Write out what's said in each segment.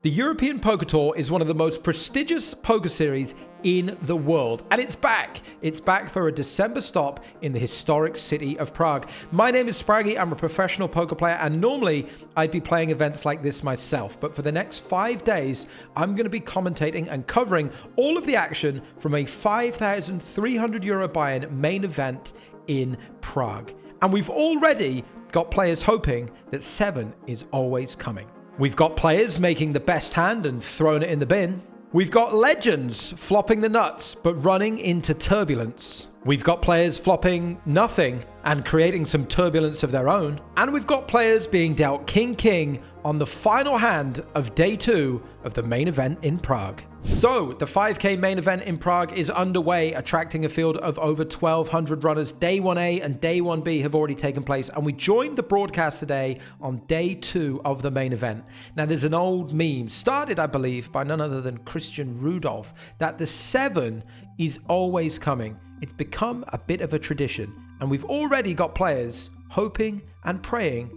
The European Poker Tour is one of the most prestigious poker series in the world, and it's back. It's back for a December stop in the historic city of Prague. My name is Spraggy. I'm a professional poker player, and normally I'd be playing events like this myself, but for the next 5 days, I'm going to be commentating and covering all of the action from a €5,300 buy-in main event in Prague. And we've already got players hoping that 7 is always coming. We've got players making the best hand and throwing it in the bin. We've got legends flopping the nuts but running into turbulence. We've got players flopping nothing and creating some turbulence of their own. And we've got players being dealt king on the final hand of day 2 of the main event in Prague. So, the 5K main event in Prague is underway, attracting a field of over 1,200 runners. Day 1A and Day 1B have already taken place, and we joined the broadcast today on Day 2 of the main event. Now, there's an old meme, started, I believe, by none other than Christian Rudolph, that the 7 is always coming. It's become a bit of a tradition, and we've already got players hoping and praying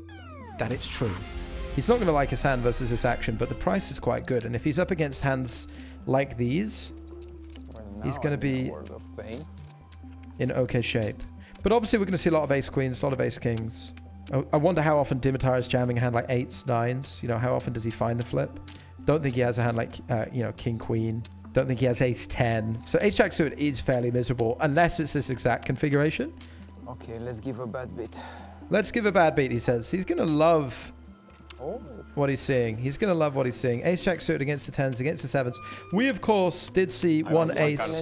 that it's true. He's not going to like his hand versus his action, but the price is quite good, and if he's up against hands like these, he's going to be in okay shape. But obviously we're going to see a lot of ace queens, a lot of ace kings. I wonder how often Dimitar is jamming a hand like 8s, 9s. You know, how often does he find the flip? Don't think he has a hand like, king queen. Don't think he has ace 10. So ace jack suited is fairly miserable, unless it's this exact configuration. Okay, let's give a bad beat. Let's give a bad beat, he says. He's going to love what he's seeing. He's going to love what he's seeing. Ace jack suited against the 10s, against the 7s. We, of course, did see one ace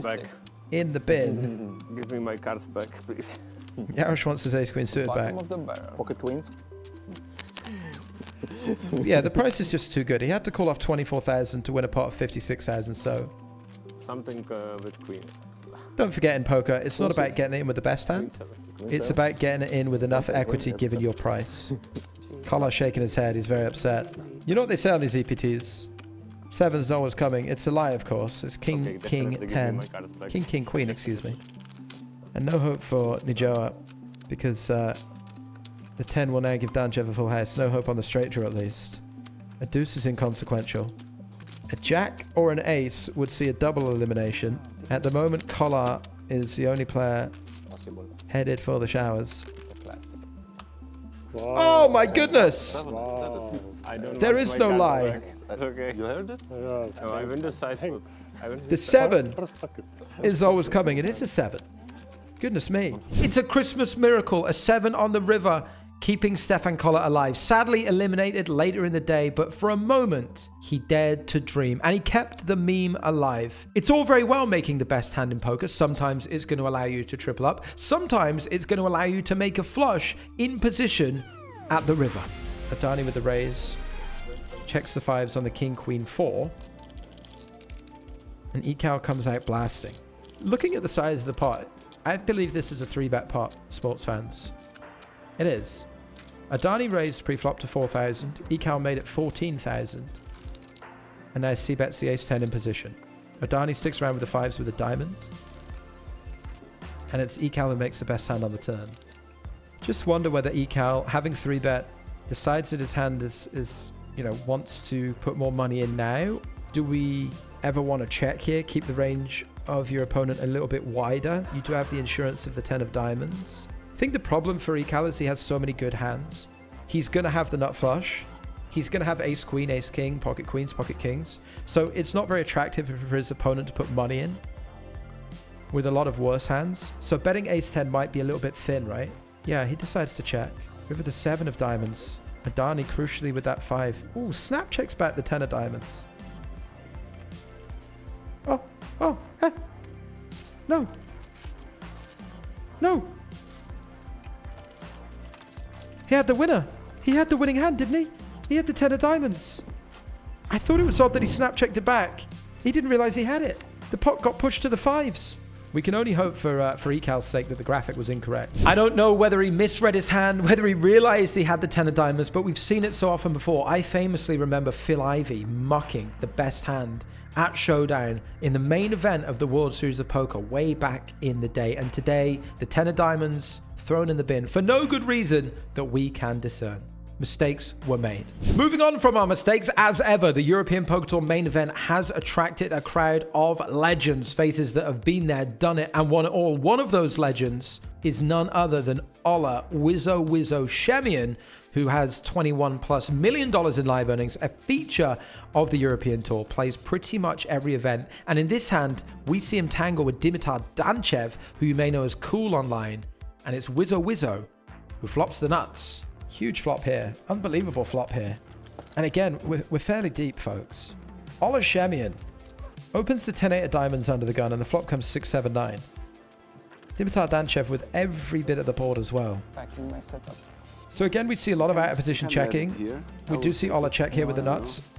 in the bin. Give me my cards back, please. Yarosh wants his ace queen suited back. Of the barrel. Pocket queens. Yeah, the price is just too good. He had to call off 24,000 to win a pot of 56,000, so... Something with queen. Don't forget, in poker, it's not about getting it in with the best hand. It's about getting it in with enough equity given your price. Collar's shaking his head. He's very upset. You know what they say on these EPTs? 7's always coming. It's a lie, of course. It's king, Okay, king, 10. King, queen, excuse me. And no hope for Nijoa, because the 10 will now give Danjev a full house. No hope on the straight draw, at least. A deuce is inconsequential. A jack or an ace would see a double elimination. At the moment, Collar is the only player headed for the showers. Wow. Oh my goodness! Wow. There is no lie. That's okay. You heard it? Yes. No, I win the side foot. The 7 is always coming. It is a 7. Goodness me. It's a Christmas miracle. A 7 on the river, keeping Stefan Collar alive. Sadly eliminated later in the day, but for a moment, he dared to dream, and he kept the meme alive. It's all very well making the best hand in poker. Sometimes it's going to allow you to triple up. Sometimes it's going to allow you to make a flush in position at the river. Adani with the raise. Checks the 5s on the king, queen, 4. And Ekal comes out blasting. Looking at the size of the pot, I believe this is a 3-bet pot, sports fans. It is. Adani raised pre-flop to 4,000. Ekal made it 14,000. And now C-bets the ace-10 in position. Adani sticks around with the 5s with a diamond. And it's Ekal who makes the best hand on the turn. Just wonder whether Ekal, having 3-bet, decides that his hand is wants to put more money in now. Do we ever want to check here? Keep the range of your opponent a little bit wider. You do have the insurance of the 10 of diamonds. I think the problem for Ekal is he has so many good hands. He's going to have the nut flush. He's going to have ace queen, ace king, pocket queens, pocket kings. So it's not very attractive for his opponent to put money in with a lot of worse hands. So betting ace 10 might be a little bit thin, right? Yeah, he decides to check. Over the 7 of diamonds. Adani crucially with that 5. Ooh, snap checks back the 10 of diamonds. No. No. He had the winner. He had the winning hand, didn't he? He had the 10 of diamonds. I thought it was odd that he snap checked it back. He didn't realize he had it. The pot got pushed to the 5s. We can only hope for Ekal's sake that the graphic was incorrect. I don't know whether he misread his hand, whether he realized he had the 10 of diamonds, but we've seen it so often before. I famously remember Phil Ivey mucking the best hand at Showdown in the main event of the World Series of Poker way back in the day. And today, the 10 of diamonds thrown in the bin for no good reason that we can discern. mistakes were made. Moving on from our mistakes, as ever, the European Poker Tour main event has attracted a crowd of legends, faces that have been there, done it, and won it all. One of those legends is none other than Ola Wizzo Shemian, who has $21+ million in live earnings, a feature of the European Tour, plays pretty much every event. And in this hand, we see him tangle with Dimitar Danchev, who you may know as Cool online. And it's Wizzo who flops the nuts. Huge flop here. Unbelievable flop here. And again, we're fairly deep, folks. Ola Shemian opens the 10-8 of diamonds under the gun, and the flop comes 6-7-9. Dimitar Danchev with every bit of the board as well. Back in my setup. So again, we see a lot of out-of-position checking. We do see Ola check here with the nuts.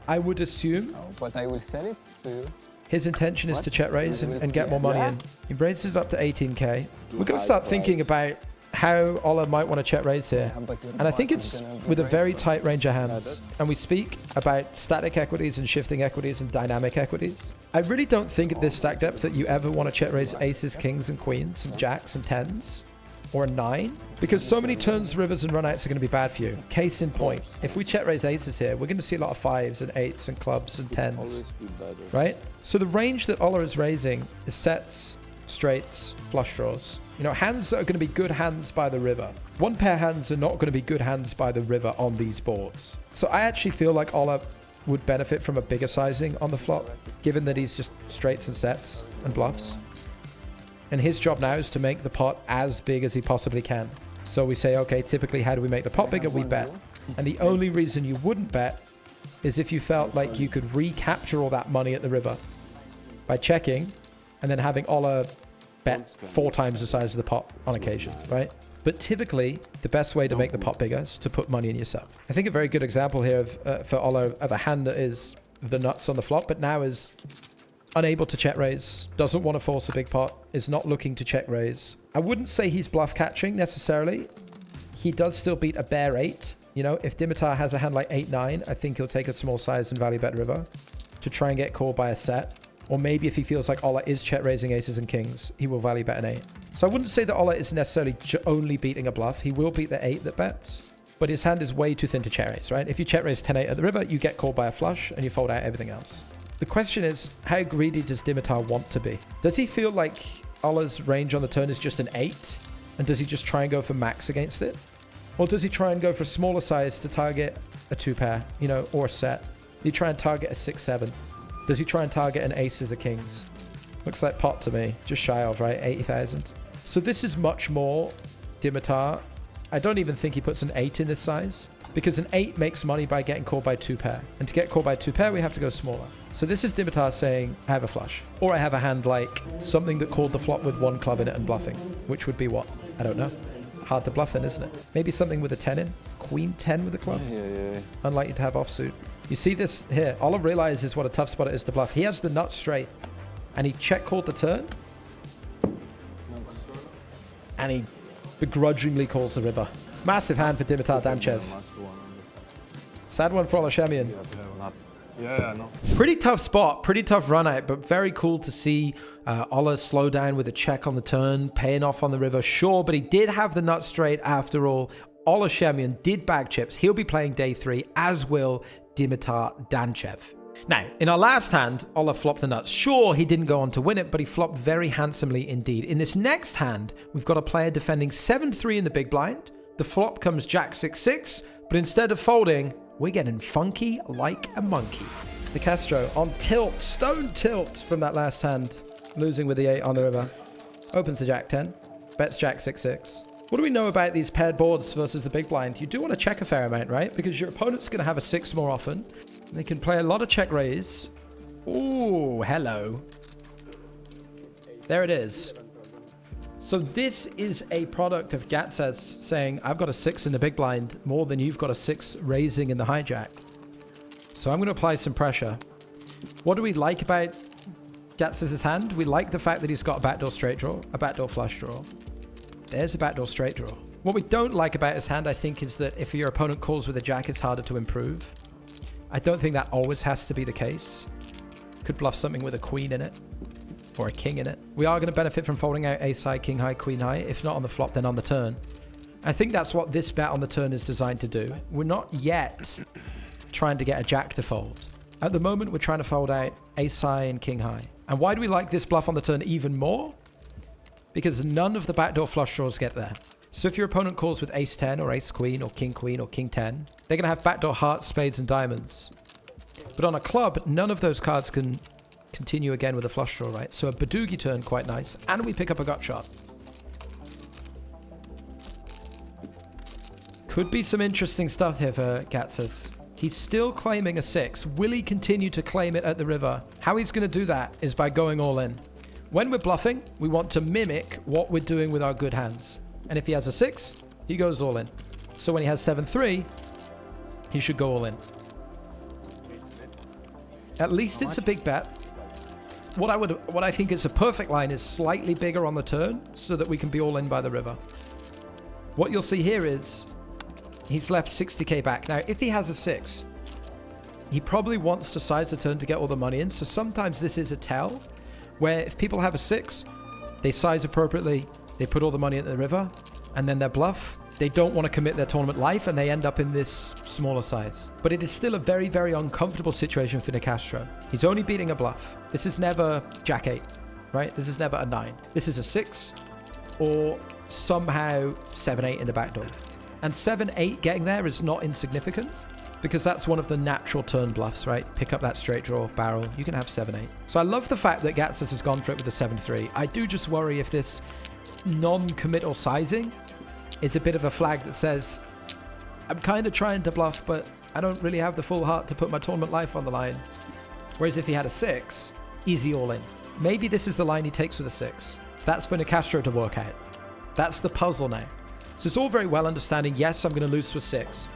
I would assume... Oh, but I will sell it to you. His intention is to check raise and get more money in. He raises up to 18k. We're going to start thinking about how Ola might want to check raise here. And I think it's with a very tight range of hands. And we speak about static equities and shifting equities and dynamic equities. I really don't think at this stack depth that you ever want to check raise aces, kings, and queens, and jacks and tens. Or a 9, because so many turns, rivers, and runouts are going to be bad for you. Case in point, if we check raise aces here, we're going to see a lot of 5s and 8s and clubs and 10s, right? So the range that Ola is raising is sets, straights, flush draws. You know, hands that are going to be good hands by the river. One pair hands are not going to be good hands by the river on these boards. So I actually feel like Ola would benefit from a bigger sizing on the flop, given that he's just straights and sets and bluffs. And his job now is to make the pot as big as he possibly can. So we say, okay, typically, how do we make the pot bigger? We bet. And the only reason you wouldn't bet is if you felt like you could recapture all that money at the river by checking and then having Ola bet 4 times the size of the pot on occasion, right? But typically, the best way to make the pot bigger is to put money in yourself. I think a very good example here of, for Ola of a hand that is the nuts on the flop, but now is unable to check raise, doesn't want to force a big pot, is not looking to check raise. I wouldn't say he's bluff catching necessarily. He does still beat a bear 8. You know, if Dimitar has a hand like 8-9, I think he'll take a small size and value bet river to try and get called by a set. Or maybe if he feels like Ola is check raising aces and kings, he will value bet an 8. So I wouldn't say that Ola is necessarily only beating a bluff. He will beat the 8 that bets, but his hand is way too thin to check raise, right? If you check raise 10-8 at the river, you get called by a flush and you fold out everything else. The question is, how greedy does Dimitar want to be? Does he feel like Ola's range on the turn is just an 8? And does he just try and go for max against it? Or does he try and go for a smaller size to target a 2 pair, you know, or a set? Does he try and target a 6-7? Does he try and target an aces or kings? Looks like pot to me. Just shy of, right? 80,000. So this is much more Dimitar. I don't even think he puts an 8 in this size, because an 8 makes money by getting called by 2 pair. And to get called by 2 pair, we have to go smaller. So this is Dimitar saying, I have a flush. Or I have a hand like something that called the flop with 1 club in it and bluffing. Which would be what? I don't know. Hard to bluff then, isn't it? Maybe something with a 10 in. Queen 10 with a club. Yeah. Unlikely to have offsuit. You see this here. Ola realizes what a tough spot it is to bluff. He has the nut straight. And he check called the turn. And he begrudgingly calls the river. Massive hand for Dimitar Danchev. Sad one for Ola Shemian. Yeah, I know. Pretty tough spot, pretty tough run out, but very cool to see Ola slow down with a check on the turn, paying off on the river. Sure, but he did have the nut straight after all. Ola Shemian did bag chips. He'll be playing day 3, as will Dimitar Danchev. Now, in our last hand, Ola flopped the nuts. Sure, he didn't go on to win it, but he flopped very handsomely indeed. In this next hand, we've got a player defending 7-3 in the big blind. The flop comes Jack 6-6, but instead of folding, we're getting funky like a monkey. De Castro on tilt, stone tilt from that last hand, losing with the 8 on the river. Opens the Jack 10, bets Jack 6-6. What do we know about these paired boards versus the big blind? You do want to check a fair amount, right? Because your opponent's going to have a 6 more often. They can play a lot of check raise. Ooh, hello. There it is. So this is a product of Gatsas saying, I've got a 6 in the big blind more than you've got a 6 raising in the hijack. So I'm going to apply some pressure. What do we like about Gatsas' hand? We like the fact that he's got a backdoor straight draw, a backdoor flush draw. There's a backdoor straight draw. What we don't like about his hand, I think, is that if your opponent calls with a jack, it's harder to improve. I don't think that always has to be the case. Could bluff something with a queen in it. Or a king in it. We are going to benefit from folding out ace high, king high, queen high. If not on the flop, then on the turn. I think that's what this bet on the turn is designed to do. We're not yet trying to get a jack to fold. At the moment, we're trying to fold out ace high and king high. And why do we like this bluff on the turn even more? Because none of the backdoor flush draws get there. So if your opponent calls with ace 10 or ace queen or king 10, they're going to have backdoor hearts, spades, and diamonds. But on a club, none of those cards can continue again with a flush draw, right? So a Badoogie turn, quite nice. And we pick up a gut shot. Could be some interesting stuff here for Gatsas. He's still claiming a 6. Will he continue to claim it at the river? How he's going to do that is by going all in. When we're bluffing, we want to mimic what we're doing with our good hands. And if he has a 6, he goes all in. So when he has 7-3, he should go all in. At least it's a big bet. What I think is a perfect line is slightly bigger on the turn so that we can be all in by the river. What you'll see here is he's left 60k back. Now, if he has a 6, he probably wants to size the turn to get all the money in. So sometimes this is a tell where if people have a 6, they size appropriately, they put all the money into the river, and then their bluff, they don't want to commit their tournament life, and they end up in this smaller size. But it is still a very, very uncomfortable situation for Nicastro. He's only beating a bluff. This is never Jack 8, right? This is never a 9. This is a 6 or somehow 7-8 in the back door. And 7-8 getting there is not insignificant because that's one of the natural turn bluffs, right? Pick up that straight draw, barrel. You can have 7-8. So I love the fact that Gatsas has gone for it with the 7-3. I do just worry if this non-committal sizing is a bit of a flag that says, I'm kind of trying to bluff, but I don't really have the full heart to put my tournament life on the line. Whereas if he had a 6, easy all in. Maybe this is the line he takes with a 6. That's for Nicastro to work out. That's the puzzle now. So it's all very well understanding, yes, I'm going to lose to a 6.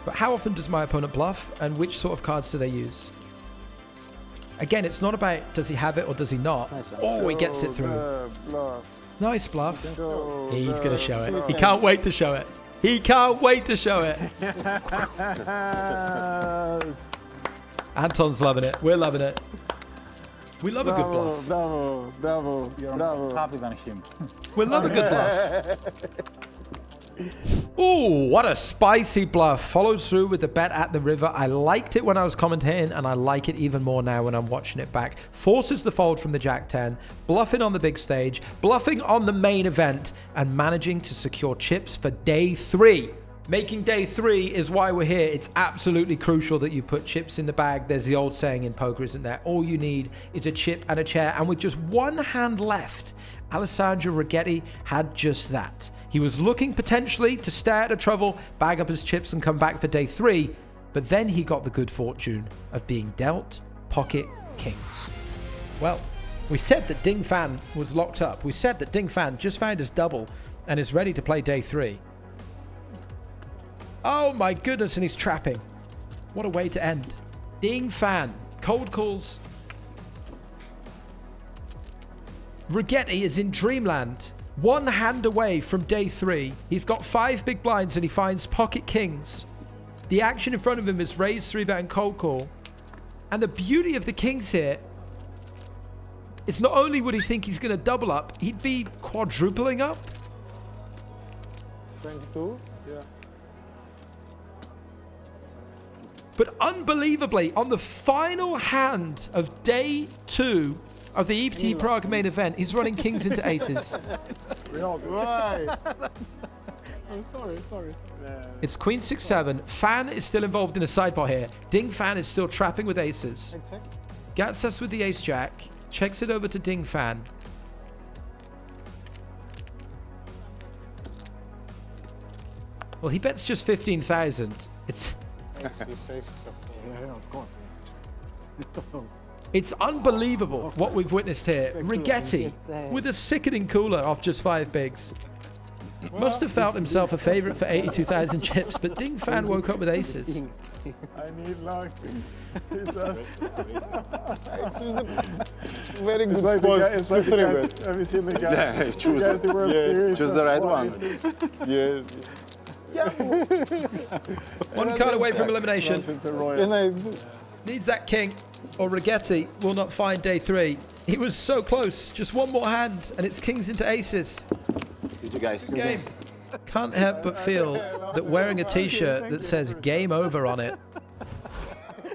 But how often does my opponent bluff, and which sort of cards do they use? Again, it's not about does he have it or does he not. Oh, he gets it through. Nice bluff. He's going to show it. He can't wait to show it. He can't wait to show it. Anton's loving it. We're loving it. We love a good bluff. Happy than him. We love a good bluff. Ooh, what a spicy bluff. Follows through with the bet at the river. I liked it when I was commentating, and I like it even more now when I'm watching it back. Forces the fold from the Jack 10, bluffing on the big stage, bluffing on the main event, and managing to secure chips for day 3. Making day 3 is why we're here. It's absolutely crucial that you put chips in the bag. There's the old saying in poker, isn't there? All you need is a chip and a chair. And with just one hand left, Alessandro Righetti had just that. He was looking potentially to stay out of trouble, bag up his chips and come back for day 3, but then he got the good fortune of being dealt pocket kings. Well, we said that Ding Fan was locked up. We said that Ding Fan just found his double and is ready to play day 3. Oh my goodness, and he's trapping. What a way to end. Ding Fan, cold calls. Righetti is in dreamland. One hand away from day 3. He's got 5 big blinds and he finds pocket kings. The action in front of him is raise, 3-bet, and cold call. And the beauty of the kings here is not only would he think he's going to double up, he'd be quadrupling up. 22? Yeah. But unbelievably, on the final hand of day 2 of the EPT Prague main event, he's running kings into aces. Right. I'm sorry. It's queen 6-7. Fan is still involved in a sidebot here. Ding Fan is still trapping with aces. Gatsas with the ace jack. Checks it over to Ding Fan. Well, he bets just 15,000. It's Of course. It's unbelievable what we've witnessed here. Righetti with a sickening cooler off just 5 bigs. Must have felt himself a favorite for 82,000 chips, but Ding Fan woke up with aces. I need luck. Jesus. Very good Like spot. it's like the guy, have you seen the guy? Yeah, choose, The guy at the World Series choose has the right won one. aces. Yes. One card away from elimination. Runs into Royal. And Needs that king, or Righetti will not find day 3. He was so close. Just one more hand, and it's kings into aces. you guys. Game. can't help but feel that wearing a t-shirt that says game over on it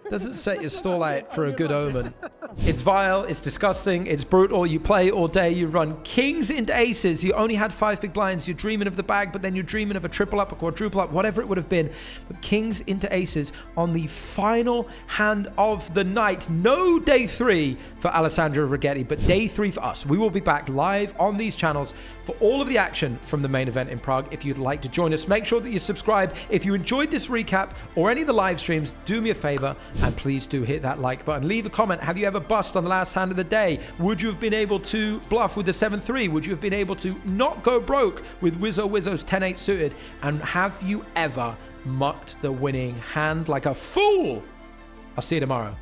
doesn't set your stall out for a good omen. It's vile, it's disgusting, it's brutal. You play all day, you run kings into aces. You only had 5 big blinds. You're dreaming of the bag, but then you're dreaming of a triple up, a quadruple up, whatever it would have been. But kings into aces on the final hand of the night. No day 3 for Alessandro Righetti, but day 3 for us. We will be back live on these channels for all of the action from the main event in Prague. If you'd like to join us, make sure that you subscribe. If you enjoyed this recap or any of the live streams, do me a favor and please do hit that like button. Leave a comment. Have you ever bust on the last hand of the day? Would you have been able to bluff with the 7-3? Would you have been able to not go broke with Wizzo's 10-8 suited? And have you ever mucked the winning hand like a fool? I'll see you tomorrow.